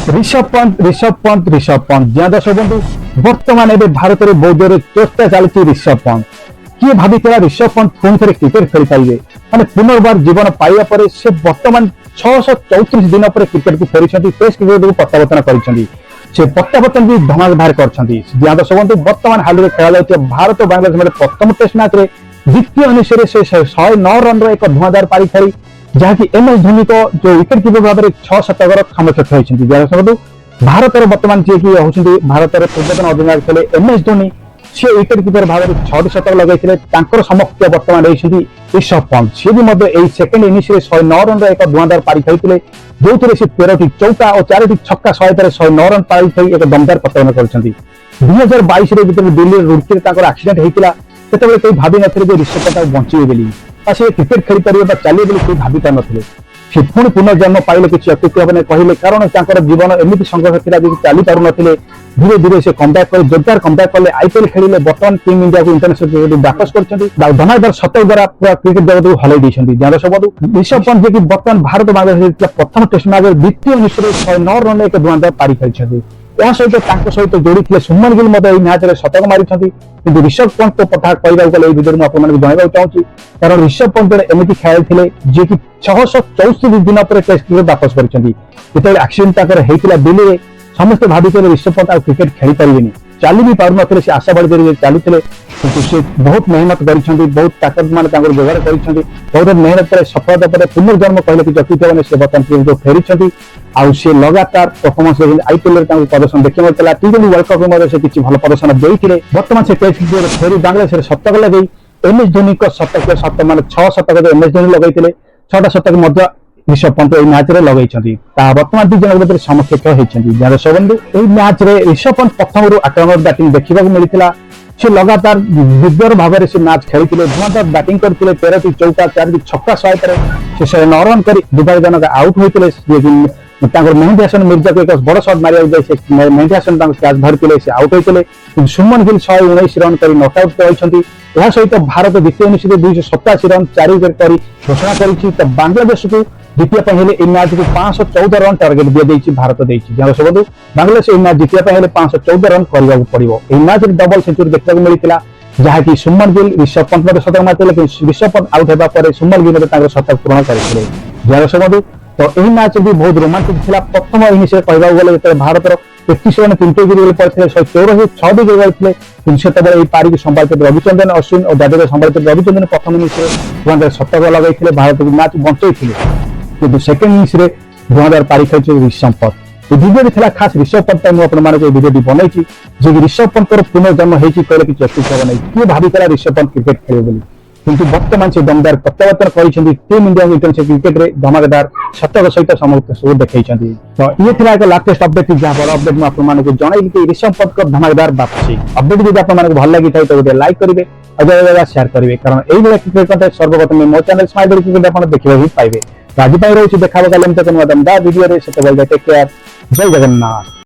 ऋषभ पंत जहाँ दर्शक बंधु बर्तमान एवं भारत में बहुत जोर चेष्टा चलती ऋषभ पंत किए भावी ऋषभ पंत पुणी थे क्रिकेट खेली पारे मैंने पुनर्बार जीवन पाइबा पर से बर्तमान 634 दिन पर क्रिकेट को फेरी टेस्ट क्रिकेट को प्रत्यावर्तन कर प्रत्यावर्तन भी धमाकेदार कर जहाँ दर्शक बंधु बर्तमान हाल में खेल भारत और बांग्लादेश प्रथम टेस्ट मैच में द्वितीय इनिंग्स से 109 रन एक धुआंधार पारी खेली जहाँकि MS धोनी को जो विकेट कीपर भाव में 6 शतकर क्षमक्षत होती भारत बर्तमान जी की होती भारत पूर्वतन अधिनायक थे MS धोनी सी विकेट कीपर भाव में 6 शतक लगे समक्ष बर्तमान रही ऋषभ पंत सी भी सेकेंड इनिंग्स 109 रन एक धुआंधार पारी खेली जो 13टी चौका और 4टी छक्का सहायता 109 रन पारी खेली एक दमदार प्रत्यावर्तन कर 2022 दिल्ली रुड़की एक्सीडेंट होता से कई भावी नी ऋषभ पंत बचे बोली से क्रिकेट खेली पारे चलिए बोली कोई भावी पार नी से पुणी पुनर्जन्म पाइले किसी अत्युक्ति हे कहले कारण जीवन एमती संघर्ष था चली पार नी धीरे धीरे से कमबैक कर जोरदार कमबैक कले IPL खेलिले बर्तमान टीम इंडिया को इंटरनेशनल क्रिकेट बाकस कर धमाकेदार शतक द्वारा पूरा क्रिकेट जगत को हल ऋषभ पंत जी बर्तमान भारत बांग्लादेश प्रथम टेस्ट मैच द्वितीय इनिंग्स 109 रन एक धुआंधार पारी खेली सहित जोड़ी सुमन गिल मैच में शतक मारी ऋषभ पंत कथा कहना गले भिडियो में जनवाक चाहूँगी कारण ऋषभ पंत एमती खेल थे जी कि 634 दिन पर टेस्ट क्रिकेट बाकस कर एक्सीडेंट होता दिल्ली में समस्त भावी ऋषभ पंत आ क्रिकेट खेली पारे चली भी पार नी से आशा बाड़ी चलते से बहुत मेहनत कर बहुत ताकत मान जोगाड़ कर बहुत मेहनत पर सफलता पर पुनर्जन्म कहले कि अत्युक्ति से बर्तमान क्रिकेट फेरी आउ सी लगातार परफॉर्मेंस IPL प्रदर्शन देखा मिलता T20 वर्ल्ड कप में से किसी भल प्रदर्शन देते बर्तमान से टेस्ट क्रिकेट फेरी बांग्लादेश शतक लगे MS धोनी शतक मान 6 शतक MS धोनी लगे 6टा शतक ऋषभ पंत मैच में लगे बर्तमान दुई जन समकक्ष होती दर्शक बंधु मैच में ऋषभ पंत प्रथम आक्रमक बैटिंग देखा मिलता से लगातार दिग्गर भाव में से मैच खेली धुआंधार बैटिंग करते 13टी चौका 4टी छक्का सहायता से 109 रन कर दुर्भाग्यजनक आउट होते मेहदी हसन मिर्जा को एक बड़ शॉट मारे मेहदी हसन कैच धरते से आउट होते सुमन गिल 119 रन कर नॉट आउट रही सहित भारत द्वितीय इनिंग्स 287 रन 4 विकेट कर घोषणा कर बांग्लादेश को द्वितीय मैच को 514 रन टार्गेट दी भारत दर्शक बंधु बांग्लादेश मैच जीतने 514 रन करने पड़ो मैच डबल सेंचुरी देखा मिलता जहाँकि सुमन गिल ऋषभ पंत शतक मारते लेकिन ऋषभ पंत आउट होगा सुमन गिल शतक पूरण करते दर्शक बंधु तो यही मैच भी बहुत रोमांटिक था प्रथम इनिंग्स कहवाक गले भारत 31 रन 3 विकेट पड़ते 184 6 विकेट गए से पारी को संभालते रविचंद्रन अश्विन और जाडेजा संभालते रविचंद्रन प्रथम इनिंग्स शतक लगे भारत को मैच बंचई कि सेकेंड इनिंग्स धुआंधार पारी खेली ऋषभ पंत भिडियो था खास ऋषभ पंत आपको भिडियो बनई जी ऋषभ पंत पुनर्जन्म होती कहले किसी अत्युक्ति हे किए भावी ऋषभ पंत क्रिकेट खेल किंतु बर्तमान से दमदार प्रत्यावर्तन कर टीम इंडिया इंटरनेशनल क्रिकेट में धमाकेदार शतक सहित समस्त सब देखते तो ये थी एक लाटेस्ट अपडेट जहाँ बड़ अपडेट मुझे जनइली कि ऋषभ पंत धमाकेदार वापसी अपडेट जब आपको भल लगी था तो लाइक करेंगे और शेयर करेंगे कारण यही क्रिकेट कंटेंट सर्वप्रथम मो चैनल स्माइल क्रिकेट आप देखा ही पाइबे आज रोचे देखा गले दमदार वीडियो टेक केयर जय जगन्नाथ।